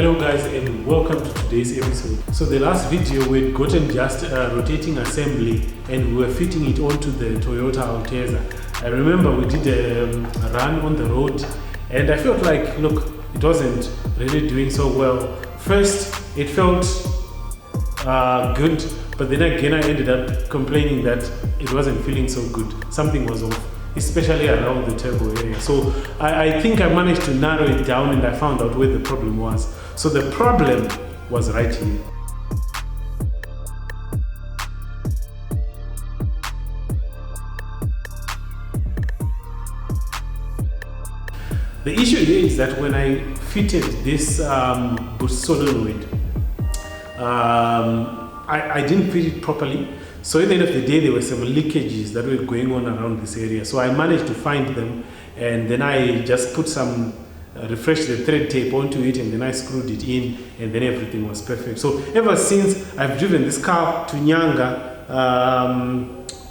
Hello guys and welcome to today's episode. So the last video we'd gotten just a rotating assembly and we were fitting it onto the Toyota Altezza. I remember we did a run on the road and I felt like, look, it wasn't really doing so well. First, it felt good, but then again I ended up complaining that it wasn't feeling so good. Something was off, especially around the turbo area. So I think I managed to narrow it down and I found out where the problem was. So the problem was right here. The issue here is that when I fitted this boost solenoid, I didn't fit it properly. So at the end of the day, there were some leakages that were going on around this area. So I managed to find them and then I just put some, refreshed the thread tape onto it and then I screwed it in and then everything was perfect. So ever since I've driven this car to Nyanga,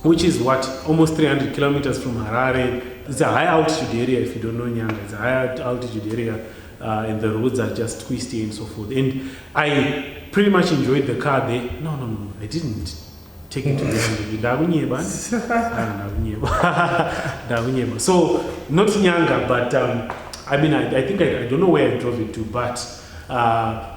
which is what, almost 300 kilometers from Harare. It's a high altitude area if you don't know Nyanga. It's a high altitude area and the roads are just twisty and so forth. And I pretty much enjoyed the car there. No, I didn't take it to the So not Nyanga, but I mean I think I don't know where I drove it to, but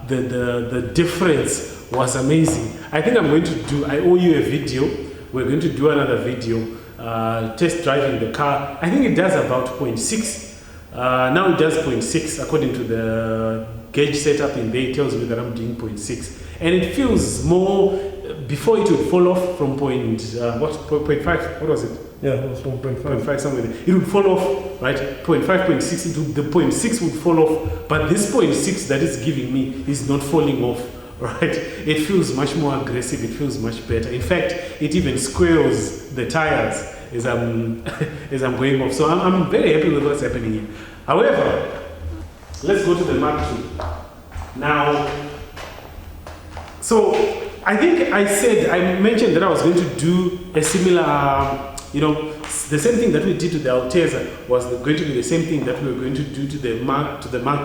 the difference was amazing. I think I owe you a video. We're going to do another video test driving the car. I think it does about 0.6. Now it does 0.6 according to the gauge setup in there. It tells me that I'm doing 0.6 and it feels more. Before it would fall off from 0.5, what was it? Yeah, it was 1.5 somewhere there. It would fall off, right? 0.5, 0.6, the 0.6 would fall off, but this 0.6 that it's giving me is not falling off, right? It feels much more aggressive, it feels much better. In fact, it even squirrels the tires as I'm going off. So I'm very happy with what's happening here. However, let's go to the Mark II. Now, so I think I mentioned that I was going to do a similar, the same thing that we did to the Altezza was going to be the same thing that we were going to do to the Mark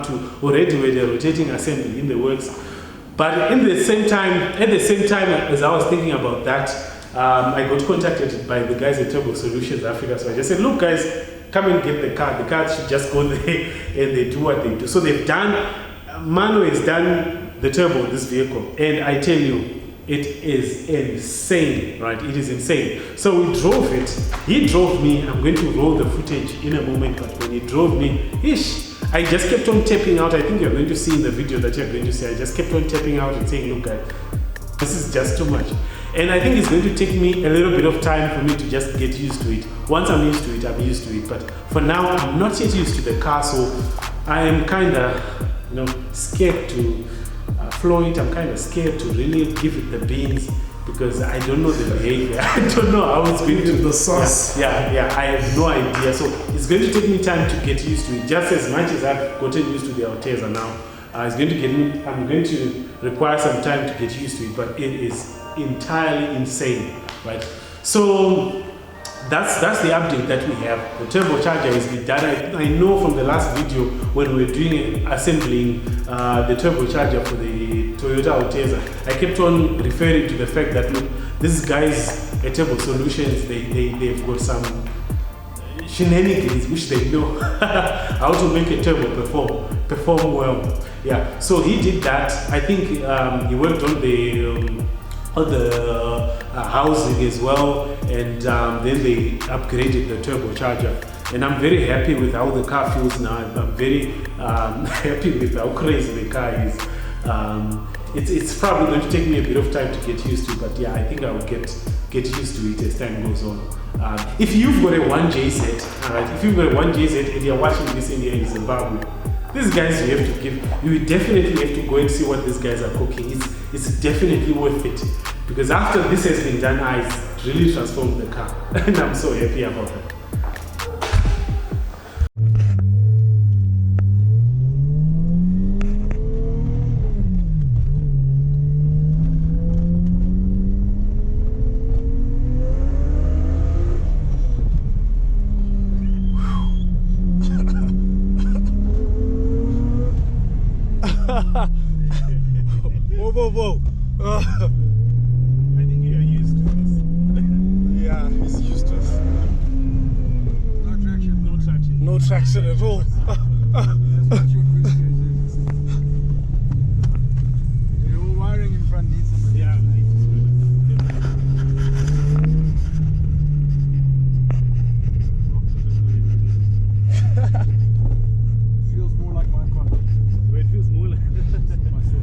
II. Already with the rotating assembly in the works. But at the same time as I was thinking about that, I got contacted by the guys at Turbo Solutions Africa. So I just said, look guys, come and get the car. The car should just go there and they do what they do. So they've done, Manu has done the turbo of this vehicle. And I tell you, it is insane, right? It is insane. So we drove it. He drove me. I'm going to roll the footage in a moment, but when he drove me, I just kept on tapping out. I think you're going to see in the video that you're going to see. I just kept on tapping out and saying, look, guys, this is just too much. And I think it's going to take me a little bit of time for me to just get used to it. Once I'm used to it, I'm used to it. But for now, I'm not yet used to the car, so I am kind of, scared to flow it. I'm kind of scared to really give it the beans because I don't know the behavior. I don't know how it's going to the sauce. Yeah. I have no idea. So it's going to take me time to get used to it. Just as much as I've gotten used to the Altezza now, I'm going to require some time to get used to it. But it is entirely insane, right? So that's the update that we have. The turbocharger is been done. I know from the last video when we were doing assembling the turbocharger for the Toyota Altezza, I kept on referring to the fact that look, these guys at Turbo Solutions, they've got some shenanigans which they know how to make a turbo perform well. Yeah, so he did that. I think he worked on the housing as well, and then they upgraded the turbocharger. And I'm very happy with how the car feels now. I'm very happy with how crazy the car is. It's probably going to take me a bit of time to get used to, but yeah, I think I will get used to it as time goes on. If you've got a 1JZ, alright, if you've got a 1JZ and you're watching this in here in Zimbabwe, these guys you definitely have to go and see what these guys are cooking. It's definitely worth it. Because after this has been done, it's really transformed the car. And I'm so happy about that. whoa. I think you are used to this. Yeah, he's used to this. No traction. No traction. No traction at all. That's what your cruise gear is. Your whole wiring in front needs some Yeah, attention. I just Feels more like my car. Where it feels more like My soul.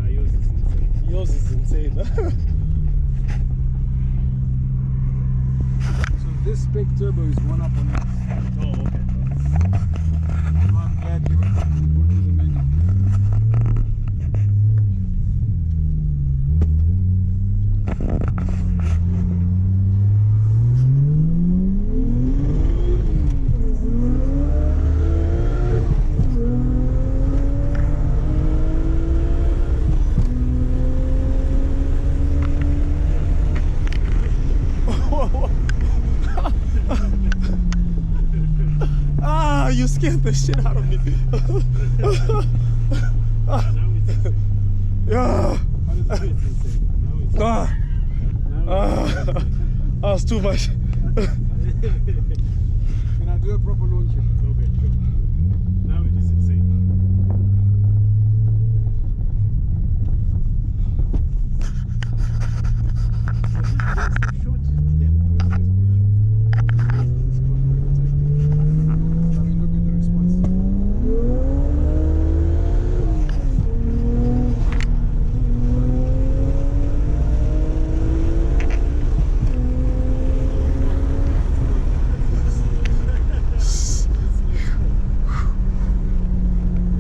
yours is insane. Yours is insane. So this spec turbo is one up on that. Oh, okay. So I'm glad you put with the manual. Ah, you scared the shit out of me. Now it's insane. Yeah. Now it's insane. Now it's Ah, that was too much. Can I do a proper launch here? okay, sure. Now it is insane. Short. Yeah. I mean, look at the response.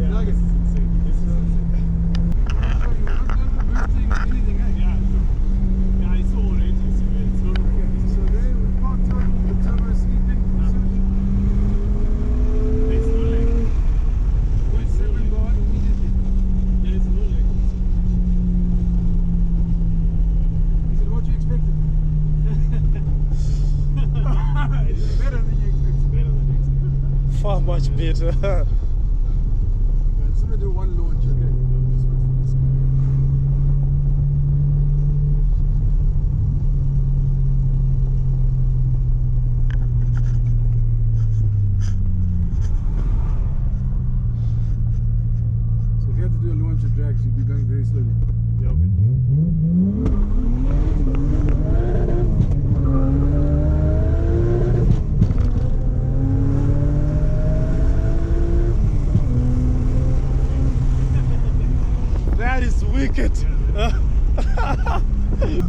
Yeah, Like this is insane. This is insane. Oh, you were not boosting anything, eh? Yeah, sure. Yeah, I saw already. It's not okay. So there we parked on the turbo sleeping. There's no lag. Went 7 bar immediately. There is no lag. Is it what you expected? It's better than you expected. Better than expected. Far much better. I'm just gonna do one launch, okay? Just wait for this. So if you had to do a launch of drags, you'd be going very slowly. Yeah, okay. That is wicked. Do you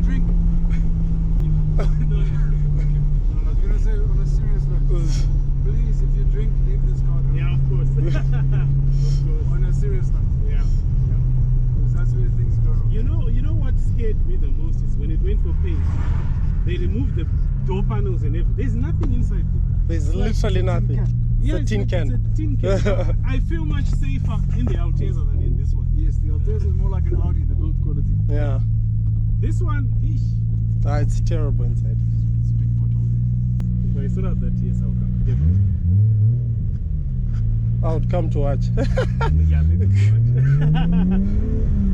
drink? I was gonna say on a serious note, please, if you drink, leave this car alone. Yeah, of course. Of course. On a serious note, Yeah. because that's where things go wrong. You know what scared me the most is when it went for paint, they removed the door panels and everything. There's nothing inside there. There's literally nothing. Yeah, It's a tin can. It's a tin can. I feel much safer in the Altezza than in this one. Yes, the Altezza is more like an Audi, the build quality. Yeah. This one, ish. Ah, it's terrible inside. It's a big pothole. If I sort out that TSA, I'll come. Definitely. I would come to watch. Yeah, maybe too much.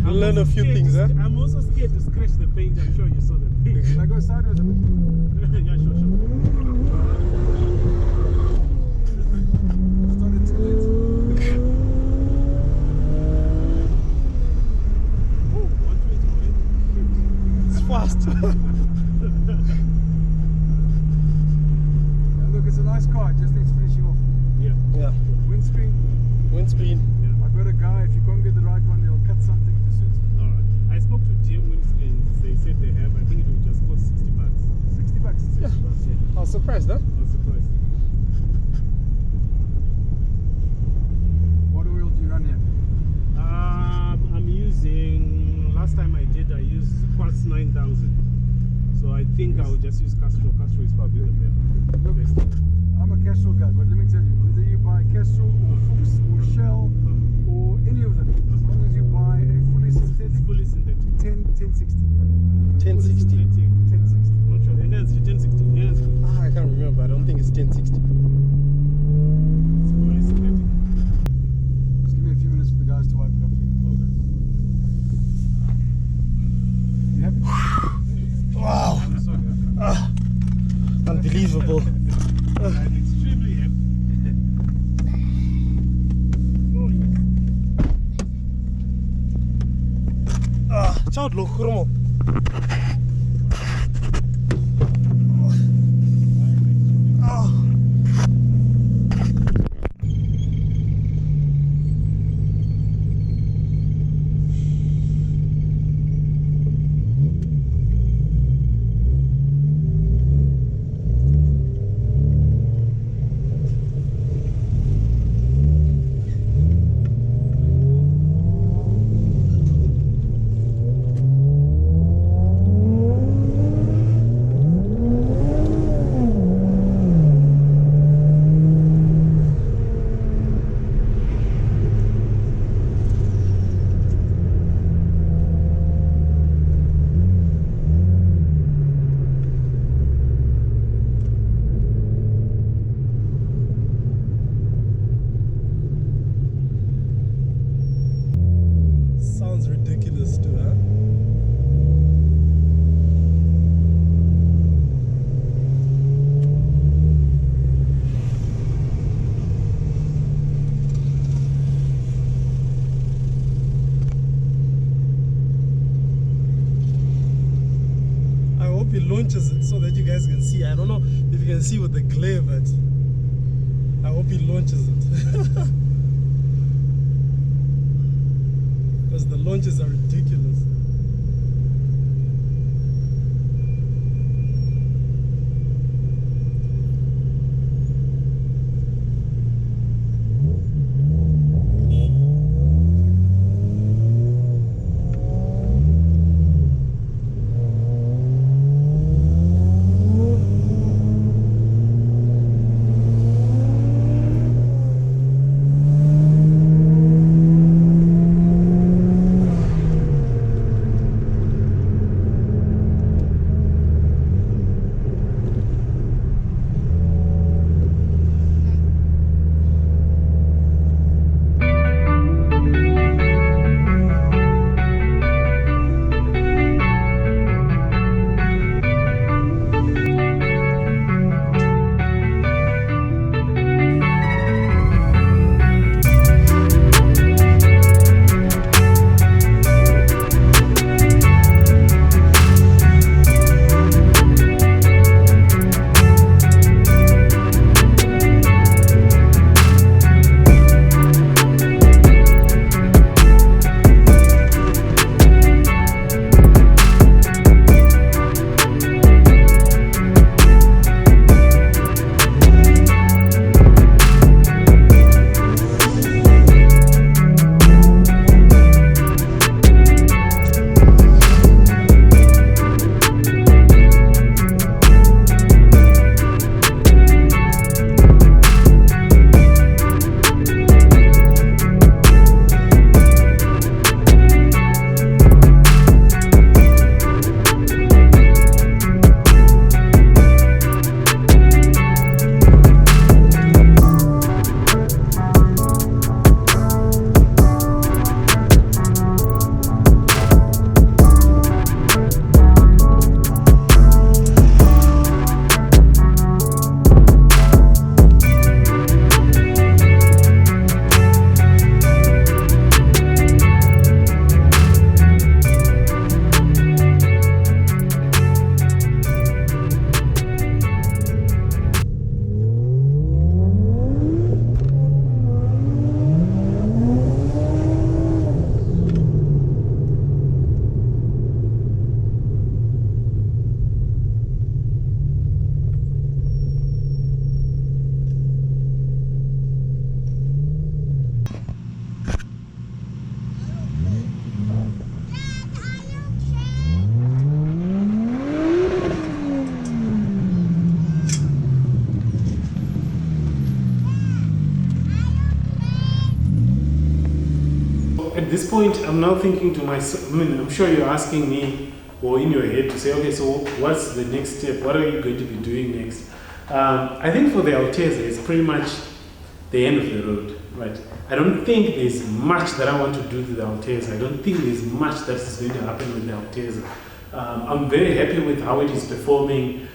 I'm Learn a also few scared things, to- huh? I'm also scared to scratch the paint. I'm sure you saw the paint. Can I go sideways a bit? Yeah, sure. Started too late. Oh, 120 already? It's fast. Yeah, look, it's a nice car, it just needs finishing off. Yeah. Yeah. Windscreen, Windscreen. Yeah. I got a guy, if you can't get the right one, they'll cut something to suit. All right. I spoke to GM Windscreens. They said they have. I think it will just cost $60. 60 bucks. Yeah. $60, yeah. I was surprised, huh? I was surprised. What oil do you run here? I'm using. Last time I used Quartz 9000. So I think I'll just use Castrol. Castrol is probably the Look, best. I'm a Castrol guy, but let me tell you, whether you buy Castrol or Fuchs or Shell or any of them, as long as you buy a fully synthetic, It's fully synthetic. 1060. 1060. Synthetic. 1060. I'm not sure. It's 1060. Yes. Ah, I can't remember. I don't think it's 1060. It's fully synthetic. Just give me a few minutes for the guys to wipe I'm extremely happy. Ciao, Lochromo. Sounds ridiculous too, huh? I hope he launches it so that you guys can see. I don't know if you can see with the glare, but I hope he launches it. Because the launches are ridiculous. At this point, I'm now thinking to myself, I'm sure you're asking me, or in your head, to say, okay, so what's the next step? What are you going to be doing next? I think for the Altezza, it's pretty much the end of the road, right? I don't think there's much that I want to do to the Altezza. I don't think there's much that is going to happen with the Altezza. I'm very happy with how it is performing.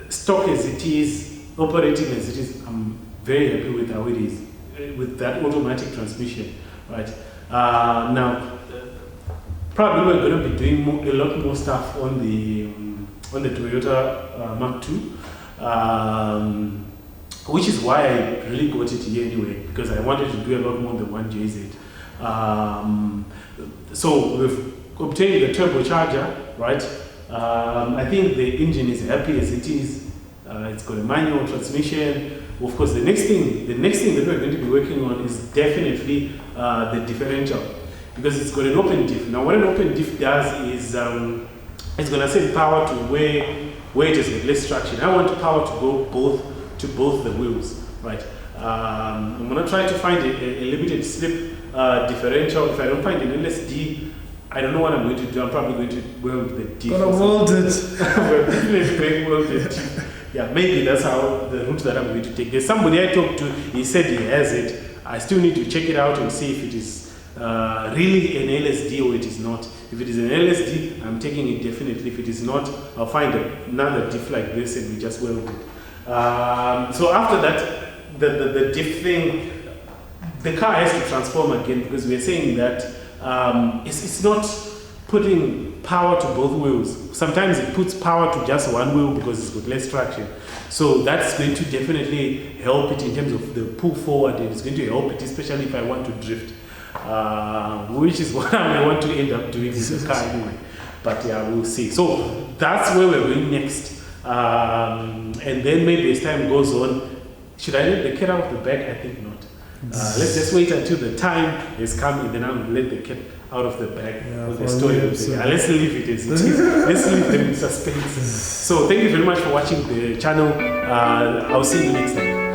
Stock as it is, operating as it is, I'm very happy with how it is, with that automatic transmission, right? Now, probably we're going to be doing a lot more stuff on the Toyota Mark II, which is why I really got it here anyway, because I wanted to do a lot more than one JZ. So we've obtained the turbocharger, right? I think the engine is happy as it is. It's got a manual transmission. Of course, the next thing that we're going to be working on is definitely the differential, because it's got an open diff. Now, what an open diff does is it's going to send power to where it has got less traction. I want power to go to both the wheels, right? I'm going to try to find a limited slip differential. If I don't find an LSD, I don't know what I'm going to do. I'm probably going to weld the diff. Gonna weld it. We're definitely going to weld the diff. Yeah, maybe that's how the route that I'm going to take. There's somebody I talked to, he said he has it. I still need to check it out and see if it is really an LSD or it is not. If it is an LSD, I'm taking it definitely. If it is not, I'll find another diff like this and we just weld it. So after that, the diff thing, the car has to transform again, because we're saying that it's not putting power to both wheels. Sometimes it puts power to just one wheel because it's got less traction. So that's going to definitely help it in terms of the pull forward, and it's going to help it, especially if I want to drift, which is what I want to end up doing with the car anyway. But yeah, we'll see. So that's where we're going next. And then maybe as time goes on, should I let the cat out of the bag? I think not. Let's just wait until the time has come and then I'll let the cat out of the bag. Yeah, the story of the let's leave it as it is. Let's leave them in suspense. So thank you very much for watching the channel. I'll see you next time.